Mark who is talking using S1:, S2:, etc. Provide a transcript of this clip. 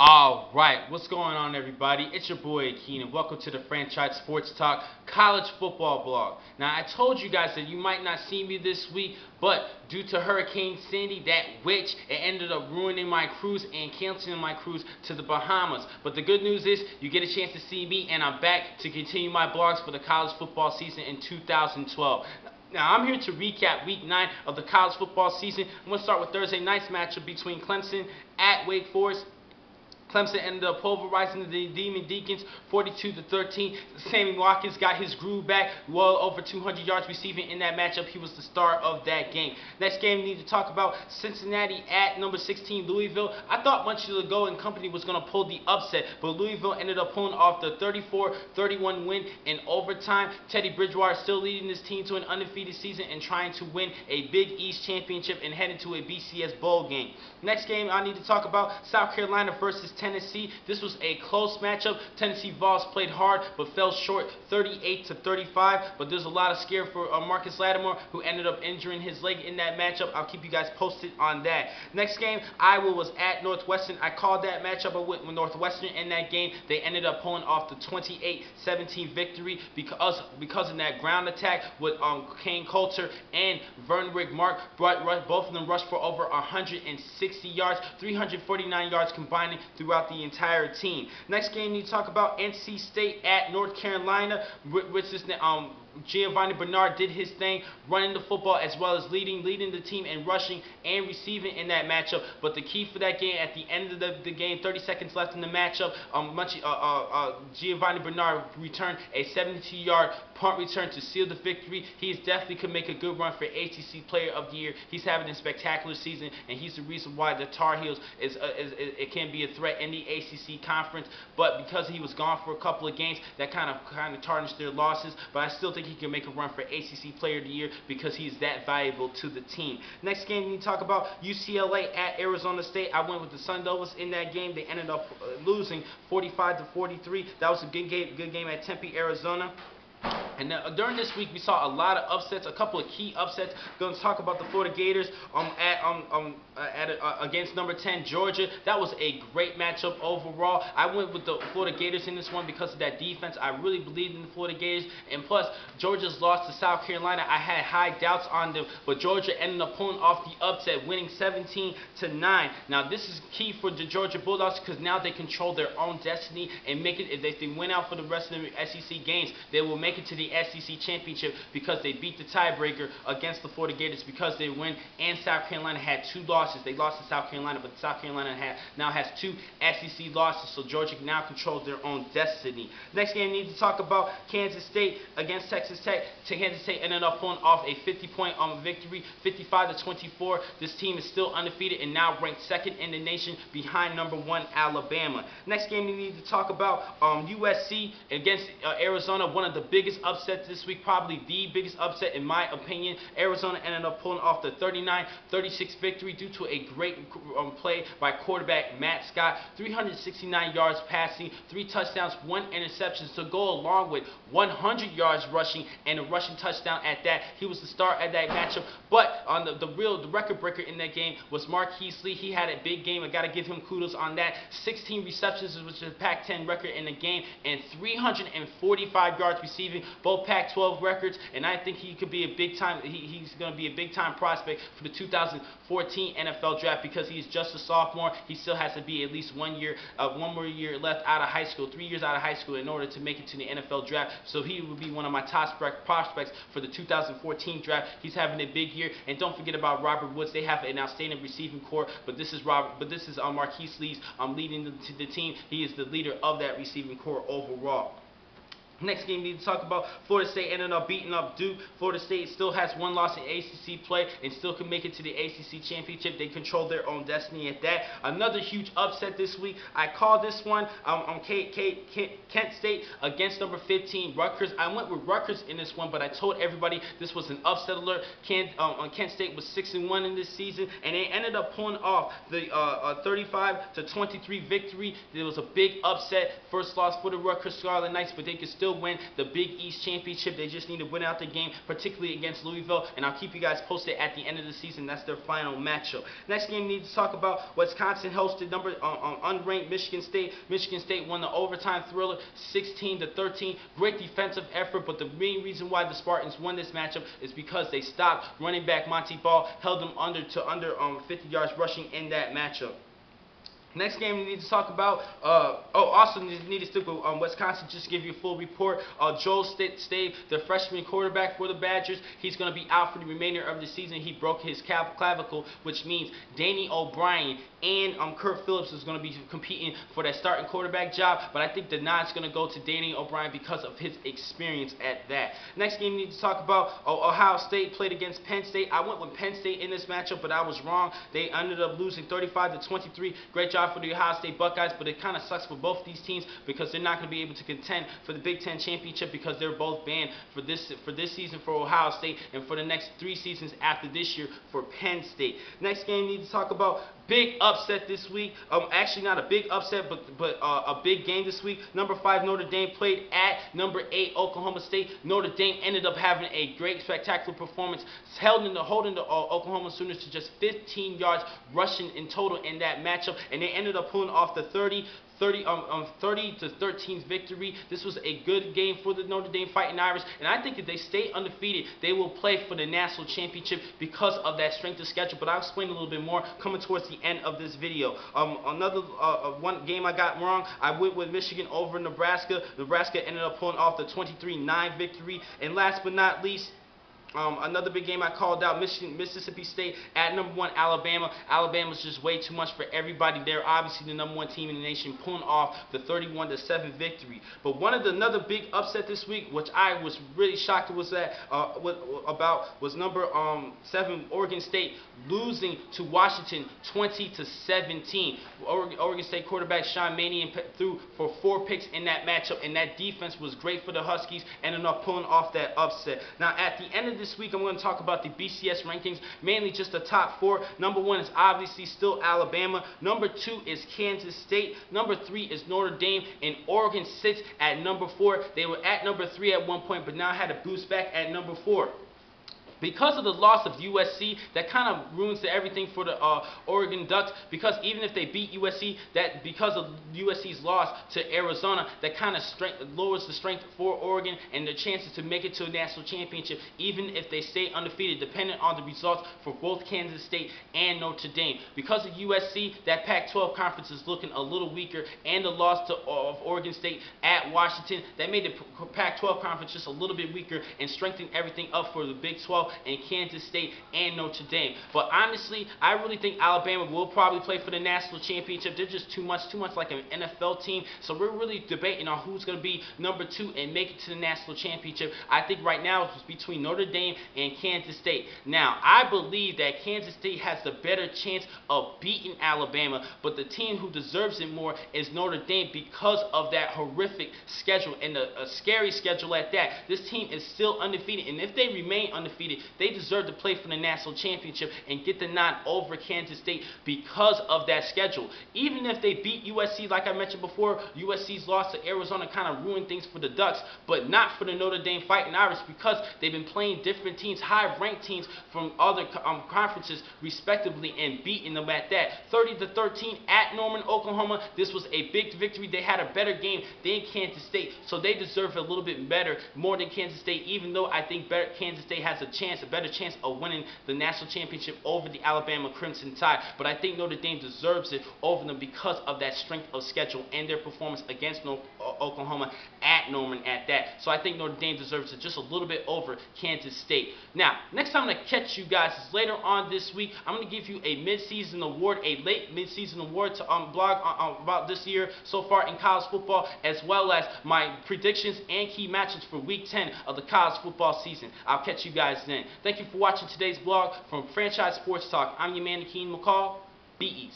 S1: All right, what's going on, everybody? It's your boy Keenan. Welcome to the Franchise Sports Talk College Football Blog. Now, I told you guys that you might not see me this week, but due to Hurricane Sandy, that witch, it ended up ruining my cruise and canceling my cruise to the Bahamas. But the good news is you get a chance to see me, and I'm back to continue my blogs for the college football season in 2012. Now, I'm here to recap Week 9 of the college football season. I'm going to start with Thursday night's matchup between Clemson at Wake Forest. Clemson ended up pulverizing the Demon Deacons 42-13. Sammy Watkins got his groove back, well over 200 yards receiving in that matchup. He was the star of that game. Next game, we need to talk about Cincinnati at number 16 Louisville. I thought Munchie Legault and company was going to pull the upset, but Louisville ended up pulling off the 34-31 win in overtime. Teddy Bridgewater still leading this team to an undefeated season and trying to win a Big East championship and head into a BCS bowl game. Next game I need to talk about, South Carolina versus Tennessee. This was a close matchup. Tennessee Vols played hard but fell short 38-35. But there's a lot of scare for Marcus Lattimore, who ended up injuring his leg in that matchup. I'll keep you guys posted on that. Next game, Iowa was at Northwestern. I called that matchup. I went with Northwestern in that game. They ended up pulling off the 28-17 victory because of that ground attack with Kane Coulter and Vernwick Mark. Both of them rushed for over 160 yards, 349 yards combining throughout the entire team. Next game, you talk about NC State at North Carolina, which is Giovanni Bernard did his thing, running the football as well as leading the team in rushing and receiving in that matchup. But the key for that game, at the end of the game, 30 seconds left in the matchup, Giovanni Bernard returned a 72-yard punt return to seal the victory. He definitely could make a good run for ACC Player of the Year. He's having a spectacular season, and he's the reason why the Tar Heels it can be a threat in the ACC conference. But because he was gone for a couple of games, that kind of tarnished their losses. But I still think he can make a run for ACC Player of the Year because he's that valuable to the team. Next game, we talk about UCLA at Arizona State. I went with the Sun Devils in that game. They ended up losing 45-43. That was a good game at Tempe, Arizona. And during this week, we saw a lot of upsets, a couple of key upsets. Going to talk about the Florida Gators against number 10 Georgia. That was a great matchup overall. I went with the Florida Gators in this one because of that defense. I really believed in the Florida Gators, and plus Georgia's loss to South Carolina, I had high doubts on them, but Georgia ended up pulling off the upset, winning 17-9. Now this is key for the Georgia Bulldogs because now they control their own destiny and make it. If they win out for the rest of the SEC games, they will make it to the SEC championship because they beat the tiebreaker against the Florida Gators because they win, and South Carolina had 2 losses. They lost to South Carolina, but South Carolina now has 2 SEC losses, so Georgia now controls their own destiny. Next game, we need to talk about Kansas State against Texas Tech. Kansas State ended up pulling off a 50-point victory, 55-24. This team is still undefeated and now ranked 2nd in the nation behind number 1 Alabama. Next game, we need to talk about USC against Arizona, one of the biggest upsets this week, probably the biggest upset in my opinion. Arizona ended up pulling off the 39-36 victory due to a great play by quarterback Matt Scott. 369 yards passing, 3 touchdowns, 1 interception to go along with 100 yards rushing and a rushing touchdown at that. He was the star at that matchup. But on the record breaker in that game was Marquise Lee. He had a big game. I got to give him kudos on that. 16 receptions, which is a Pac-10 record in the game, and 345 yards receiving, both Pac-12 records. And I think he could be a big time. He's going to be a big time prospect for the 2014 NFL draft because he's just a sophomore. He still has to be at least 1 more year left out of high school, 3 years out of high school in order to make it to the NFL draft. So he will be one of my top prospects for the 2014 draft. He's having a big year, and don't forget about Robert Woods. They have an outstanding receiving core, but this is Marquise Lee's leading the team. He is the leader of that receiving core overall. Next game, we need to talk about Florida State ended up beating up Duke. Florida State still has 1 loss in ACC play and still can make it to the ACC championship. They control their own destiny at that. Another huge upset this week. I called this one on Kent State against number 15 Rutgers. I went with Rutgers in this one, but I told everybody this was an upset alert. Kent State was 6-1 in this season, and they ended up pulling off the 35-23 victory. It was a big upset. First loss for the Rutgers Scarlet Knights, but they could still still win the Big East Championship. They just need to win out the game, particularly against Louisville, and I'll keep you guys posted at the end of the season. That's their final matchup. Next game we need to talk about, Wisconsin hosted unranked Michigan State. Michigan State won the overtime thriller 16-13. Great defensive effort, but the main reason why the Spartans won this matchup is because they stopped running back Monty Ball, held them under 50 yards rushing in that matchup. Next game we need to talk about, also need to stick with Wisconsin, just to give you a full report. Joel Stave, the freshman quarterback for the Badgers, he's going to be out for the remainder of the season. He broke his clavicle, which means Danny O'Brien and Kurt Phillips is going to be competing for that starting quarterback job, but I think the nod's going to go to Danny O'Brien because of his experience at that. Next game we need to talk about, Ohio State played against Penn State. I went with Penn State in this matchup, but I was wrong. They ended up losing 35-23. Great job for the Ohio State Buckeyes, but it kind of sucks for both these teams because they're not going to be able to contend for the Big Ten championship because they're both banned for this season for Ohio State and for the next 3 seasons after this year for Penn State. Next game we need to talk about, big upset this week. Actually not a big upset, but a big game this week. Number 5 Notre Dame played at number 8 Oklahoma State. Notre Dame ended up having a great, spectacular performance, holding the Oklahoma Sooners to just 15 yards rushing in total in that matchup, and they ended up pulling off the 30-13 victory. This was a good game for the Notre Dame Fighting Irish, and I think if they stay undefeated, they will play for the national championship because of that strength of schedule. But I'll explain a little bit more coming towards the end of this video. Another one game I got wrong, I went with Michigan over Nebraska. Nebraska ended up pulling off the 23-9 victory. And last but not least, another big game I called out, Mississippi State at number 1 Alabama. Alabama's just way too much for everybody. They're obviously the number 1 team in the nation, pulling off the 31-7 victory. But another big upset this week, which I was really shocked was number 7 Oregon State losing to Washington 20-17. Oregon State quarterback Sean Mannion threw for 4 picks in that matchup, and that defense was great for the Huskies, ended up pulling off that upset. Now at the end of this week, I'm going to talk about the BCS rankings, mainly just the top 4. Number 1 is obviously still Alabama. Number 2 is Kansas State. Number 3 is Notre Dame, and Oregon sits at number 4. They were at number 3 at one point, but now had to boost back at number 4. Because of the loss of USC, that kind of ruins everything for the Oregon Ducks, because even if they beat USC, that because of USC's loss to Arizona, that kind of lowers the strength for Oregon and their chances to make it to a national championship, even if they stay undefeated, depending on the results for both Kansas State and Notre Dame. Because of USC, that Pac-12 conference is looking a little weaker, and the loss of Oregon State at Washington, that made the Pac-12 conference just a little bit weaker and strengthened everything up for the Big 12 and Kansas State and Notre Dame. But honestly, I really think Alabama will probably play for the national championship. They're just too much like an NFL team. So we're really debating on who's going to be number 2 and make it to the national championship. I think right now it's between Notre Dame and Kansas State. Now, I believe that Kansas State has the better chance of beating Alabama, but the team who deserves it more is Notre Dame because of that horrific schedule and a scary schedule at that. This team is still undefeated, and if they remain undefeated, they deserve to play for the national championship and get the nod over Kansas State because of that schedule. Even if they beat USC, like I mentioned before, USC's loss to Arizona kind of ruined things for the Ducks, but not for the Notre Dame Fighting Irish, because they've been playing different teams, high-ranked teams from other conferences respectively, and beating them at that. 30-13 at Norman, Oklahoma. This was a big victory. They had a better game than Kansas State, so they deserve a little bit better, more than Kansas State, even though I think Kansas State has a better chance of winning the national championship over the Alabama Crimson Tide. But I think Notre Dame deserves it over them because of that strength of schedule and their performance against Oklahoma at Norman at that. So I think Notre Dame deserves it just a little bit over Kansas State. Now, next time I'm going to catch you guys is later on this week. I'm going to give you a mid-season award, a late mid-season award to blog about this year so far in college football, as well as my predictions and key matchups for Week 10 of the college football season. I'll catch you guys then. Thank you for watching today's blog from Franchise Sports Talk. I'm your man, Akeem McCall. Be easy.